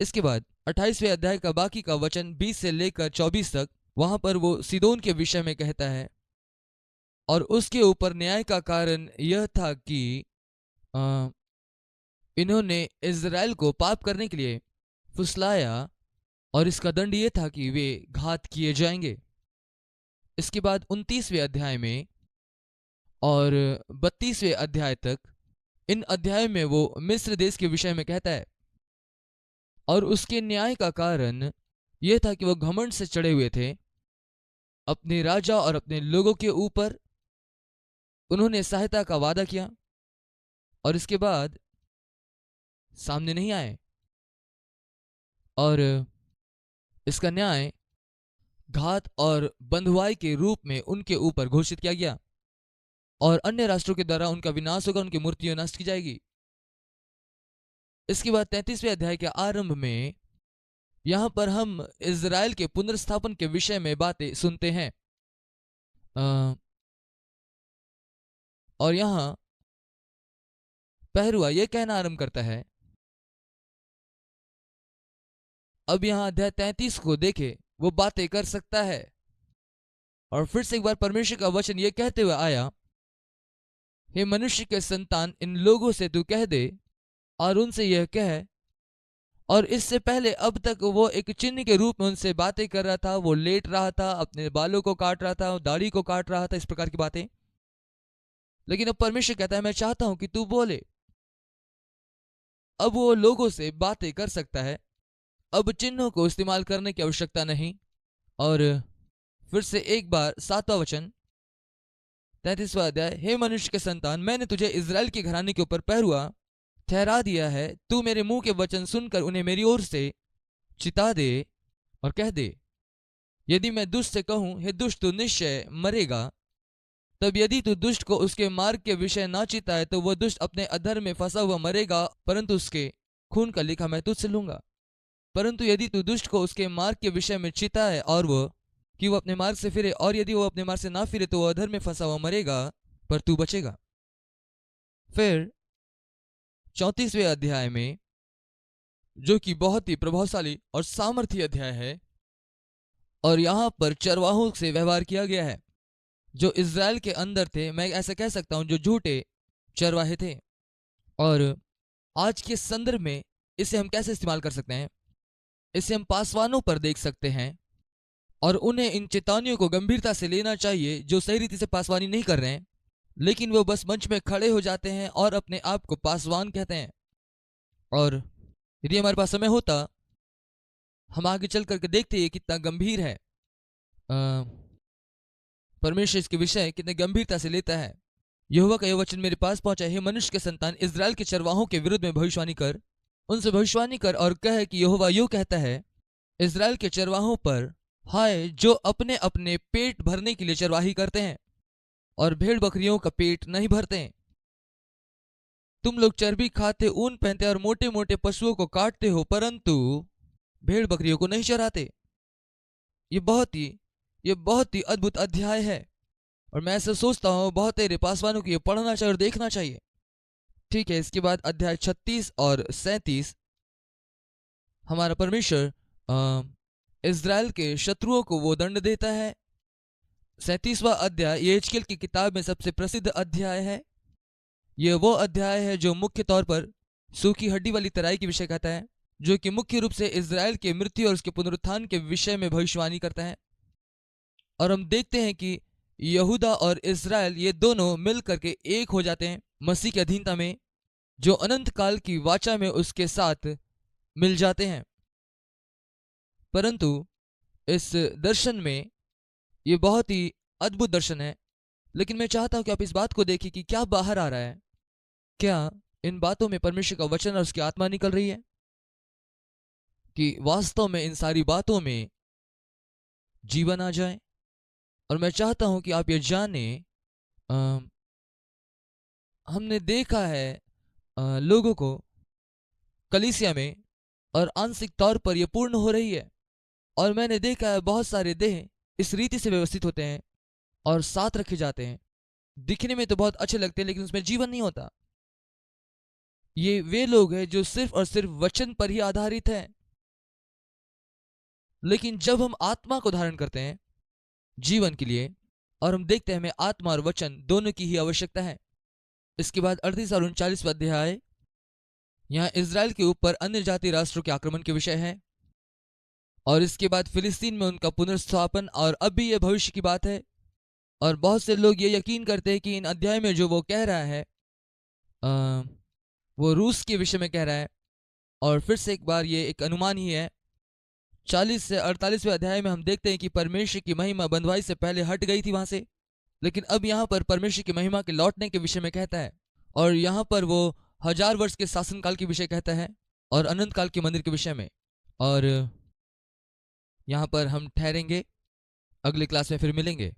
इसके बाद 28वें अध्याय का बाकी का वचन 20 से लेकर 24 तक, वहां पर वो सीदोन के विषय में कहता है, और उसके ऊपर न्याय का कारण यह था कि इन्होंने इज़राइल को पाप करने के लिए फुसलाया, और इसका दंड यह था कि वे घात किए जाएंगे। इसके बाद 29वें अध्याय में और 32वें अध्याय तक, इन अध्याय में वो मिस्र देश के विषय में कहता है, और उसके न्याय का कारण यह था कि वह घमंड से चढ़े हुए थे अपने राजा और अपने लोगों के ऊपर। उन्होंने सहायता का वादा किया और इसके बाद सामने नहीं आए, और इसका न्याय घात और बंधुआई के रूप में उनके ऊपर घोषित किया गया, और अन्य राष्ट्रों के द्वारा उनका विनाश होगा, उनकी मूर्तियां नष्ट की जाएगी। इसके बाद 33वें अध्याय के आरंभ में यहां पर हम इज़राइल के पुनर्स्थापन के विषय में बातें सुनते हैं। और यहां पहरुआ यह कहना आरंभ करता है, अब यहां अध्याय 33 को देखे, वो बातें कर सकता है। और फिर से एक बार परमेश्वर का वचन यह कहते हुए आया, हे मनुष्य के संतान, इन लोगों से तू कह दे और उनसे यह कह। और इससे पहले अब तक वो एक चिन्ह के रूप में उनसे बातें कर रहा था, वो लेट रहा था, अपने बालों को काट रहा था, दाढ़ी को काट रहा था, इस प्रकार की बातें। लेकिन अब परमेश्वर कहता है, मैं चाहता हूं कि तू बोले। अब वो लोगों से बातें कर सकता है, अब चिन्हों को इस्तेमाल करने की आवश्यकता नहीं। और फिर से एक बार 7वां वचन 33वां अध्याय, हे मनुष्य के संतान, मैंने तुझे इज़राइल के घराने के ऊपर पहरुआ ठहरा दिया है। तू मेरे मुंह के वचन सुनकर उन्हें मेरी ओर से चिता दे और कह दे, यदि मैं दुष्ट से कहूं, हे दुष्ट, तू निश्चय मरेगा, तब यदि तू दुष्ट को उसके मार्ग के विषय ना चिताए तो वह दुष्ट अपने अधर्म में फंसा हुआ मरेगा, परंतु उसके खून का लेखा मैं तुझसे लूंगा। परंतु यदि तू दुष्ट को उसके मार्ग के विषय में चिताए और वह कि वो अपने मार्ग से फिरे, और यदि वो अपने मार्ग से ना फिरे तो वह अधर्म में फंसा हुआ मरेगा, पर तू बचेगा। फिर 34वें अध्याय में, जो कि बहुत ही प्रभावशाली और सामर्थी अध्याय है, और यहां पर चरवाहों से व्यवहार किया गया है जो इज़राइल के अंदर थे। मैं ऐसा कह सकता हूं जो झूठे चरवाहे थे। और आज के संदर्भ में इसे हम कैसे इस्तेमाल कर सकते हैं? इसे हम पासवानों पर देख सकते हैं, और उन्हें इन चेतावनियों को गंभीरता से लेना चाहिए जो सही रीति से पासवानी नहीं कर रहे हैं, लेकिन वो बस मंच में खड़े हो जाते हैं और अपने आप को पासवान कहते हैं। और यदि हमारे पास समय होता, हम आगे चल करके देखते हैं कितना गंभीर है, परमेश्वर इसके विषय कितने गंभीरता से लेता है। यहोवा का यह वचन मेरे पास पहुंचा, हे मनुष्य के संतान, इजराइल के चरवाहों के विरुद्ध में भविष्यवाणी कर, उनसे भविष्यवाणी कर और कह कि यहोवा यूं कहता है, इजराइल के चरवाहों पर हाय, जो अपने अपने पेट भरने के लिए चरवाही करते हैं और भेड़ बकरियों का पेट नहीं भरते हैं। तुम लोग चर्बी खाते, ऊन पहनते और मोटे मोटे पशुओं को काटते हो, परंतु भेड़ बकरियों को नहीं चराते। ये बहुत ही अद्भुत अध्याय है, और मैं ऐसा सोचता हूँ बहुत तेरे पासवानों को ये पढ़ना चाहिए और देखना चाहिए। ठीक है, इसके बाद अध्याय 36 और 37, हमारा परमेश्वर इज़राइल के शत्रुओं को वो दंड देता है। 37वां अध्याय यहेजकेल की किताब में सबसे प्रसिद्ध अध्याय है। यह वो अध्याय है जो मुख्य तौर पर सूखी हड्डी वाली तराई के विषय कहता है, जो कि मुख्य रूप से इज़राइल के मृत्यु और उसके पुनरुत्थान के विषय में भविष्यवाणी करता है। और हम देखते हैं कि यहूदा और इज़राइल ये दोनों मिल करके एक हो जाते हैं मसीह की अधीनता में, जो अनंत काल की वाचा में उसके साथ मिल जाते हैं। परंतु इस दर्शन में ये बहुत ही अद्भुत दर्शन है, लेकिन मैं चाहता हूं कि आप इस बात को देखें कि क्या बाहर आ रहा है। क्या इन बातों में परमेश्वर का वचन और उसकी आत्मा निकल रही है, कि वास्तव में इन सारी बातों में जीवन आ जाए। और मैं चाहता हूं कि आप ये जाने, हमने देखा है लोगों को कलीसिया में, और आंशिक तौर पर यह पूर्ण हो रही है। और मैंने देखा है बहुत सारे देह इस रीति से व्यवस्थित होते हैं और साथ रखे जाते हैं, दिखने में तो बहुत अच्छे लगते हैं, लेकिन उसमें जीवन नहीं होता। ये वे लोग हैं जो सिर्फ और सिर्फ वचन पर ही आधारित हैं। लेकिन जब हम आत्मा को धारण करते हैं जीवन के लिए, और हम देखते हैं हमें आत्मा और वचन दोनों की ही आवश्यकता है। इसके बाद 38 और 39वां अध्याय, यहाँ इज़राइल के ऊपर अन्य जाति राष्ट्रों के आक्रमण के विषय है। और इसके बाद फिलिस्तीन में उनका पुनर्स्थापन, और अब भी यह भविष्य की बात है। और बहुत से लोग ये यकीन करते हैं कि इन अध्याय में जो वो कह रहा है वो रूस के विषय में कह रहा है। और फिर से एक बार ये एक अनुमान ही है। 40 से 48वें अध्याय में हम देखते हैं कि परमेश्वर की महिमा बंधुआई से पहले हट गई थी वहां से, लेकिन अब यहाँ पर परमेश्वर की महिमा के लौटने के विषय में कहता है। और यहाँ पर वो 1000 वर्ष के शासनकाल के विषय कहता है, और अनंत काल के मंदिर के विषय में। और यहाँ पर हम ठहरेंगे, अगले क्लास में फिर मिलेंगे।